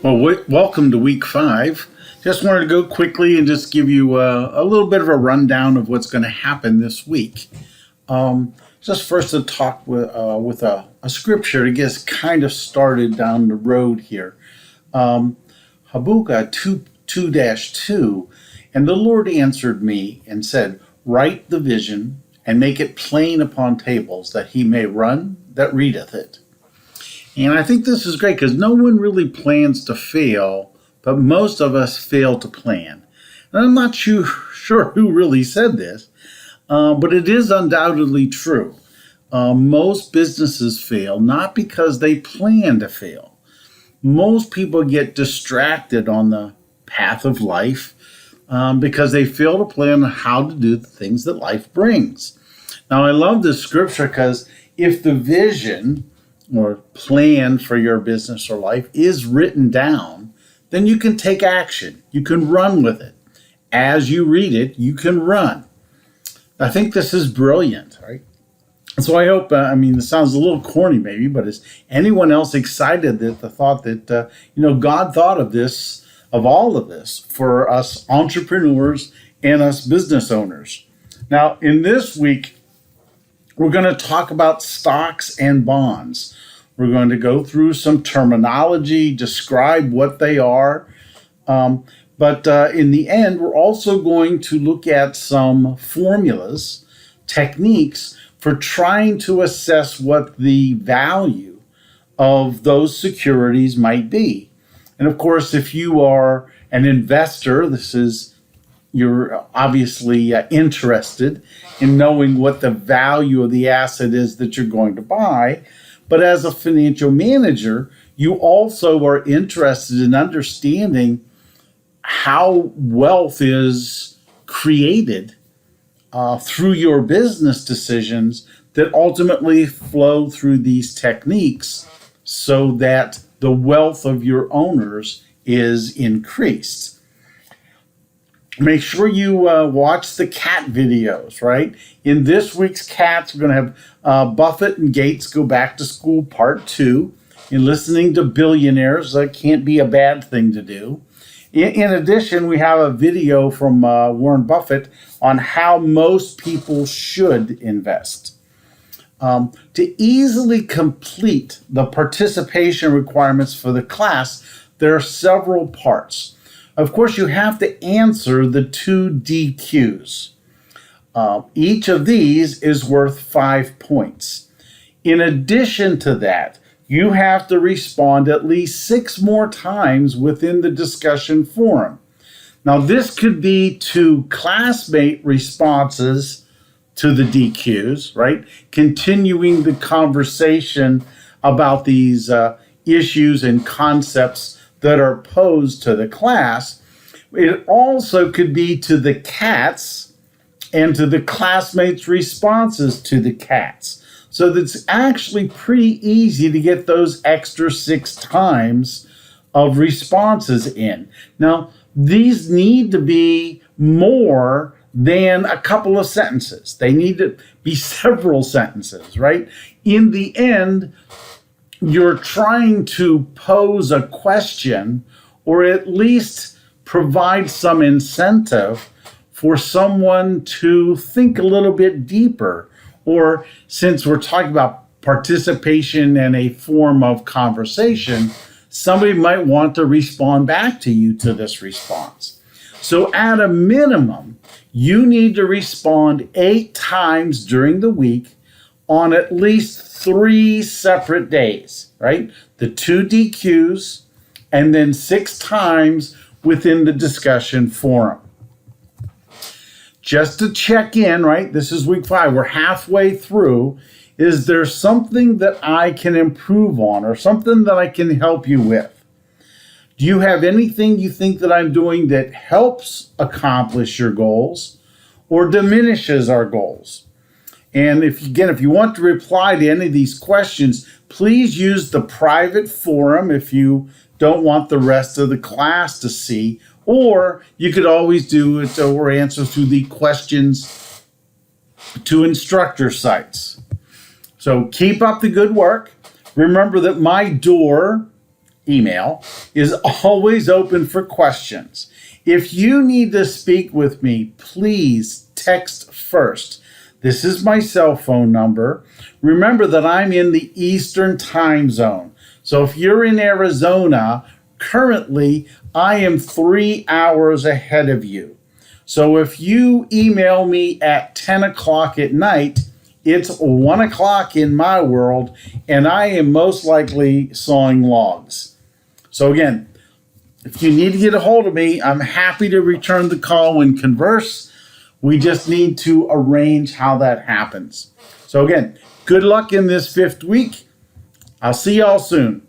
Well, welcome to week 5. Just wanted to go quickly and just give you a little bit of a rundown of what's going to happen this week. Just first to talk with a scripture to get us kind of started down the road here. Habakkuk 2:2, and the Lord answered me and said, write the vision and make it plain upon tables, that he may run that readeth it. And I think this is great because no one really plans to fail, but most of us fail to plan. And I'm not sure who really said this, but it is undoubtedly true. Most businesses fail not because they plan to fail. Most people get distracted on the path of life because they fail to plan how to do the things that life brings. Now, I love this scripture because if the vision or plan for your business or life is written down, then you can take action. You can run with it. As you read it, you can run. I think this is brilliant, right? So I hope, it sounds a little corny maybe, but is anyone else excited at the thought that, God thought of this, of all of this, for us entrepreneurs and us business owners? Now, in this week, we're going to talk about stocks and bonds. We're going to go through some terminology, describe what they are. But in the end, we're also going to look at some formulas, techniques for trying to assess what the value of those securities might be. And of course, if you are an investor, you're obviously interested in knowing what the value of the asset is that you're going to buy. But as a financial manager, you also are interested in understanding how wealth is created through your business decisions that ultimately flow through these techniques so that the wealth of your owners is increased. Make sure you watch the cat videos, right? In this week's cats, we're going to have Buffett and Gates Go Back to School Part 2. In listening to billionaires, that can't be a bad thing to do. In addition, we have a video from Warren Buffett on how most people should invest. To easily complete the participation requirements for the class, there are several parts. Of course, you have to answer the 2 DQs. Each of these is worth 5 points. In addition to that, you have to respond at least 6 more times within the discussion forum. Now, this could be to classmate responses to the DQs, right? Continuing the conversation about these issues and concepts that are posed to the class. It also could be to the cats and to the classmates' responses to the cats. So that's actually pretty easy to get those extra 6 times of responses in. Now, these need to be more than a couple of sentences. They need to be several sentences, right? In the end, you're trying to pose a question or at least provide some incentive for someone to think a little bit deeper. Or since we're talking about participation and a form of conversation, somebody might want to respond back to you to this response. So at a minimum, you need to respond 8 times during the week on at least 3 separate days, right? The 2 DQs and then 6 times within the discussion forum. Just to check in, right? This is week 5. We're halfway through. Is there something that I can improve on or something that I can help you with? Do you have anything you think that I'm doing that helps accomplish your goals or diminishes our goals? And if you want to reply to any of these questions, please use the private forum if you don't want the rest of the class to see, or you could always do it or answer through the questions to instructor sites. So keep up the good work. Remember that my door email, is always open for questions. If you need to speak with me, please text first. This is my cell phone number. Remember that I'm in the Eastern time zone. So if you're in Arizona, currently I am 3 hours ahead of you. So if you email me at 10 o'clock at night, it's 1 o'clock in my world, and I am most likely sawing logs. So again, if you need to get a hold of me, I'm happy to return the call and converse. We just need to arrange how that happens. So again, good luck in this 5th week. I'll see y'all soon.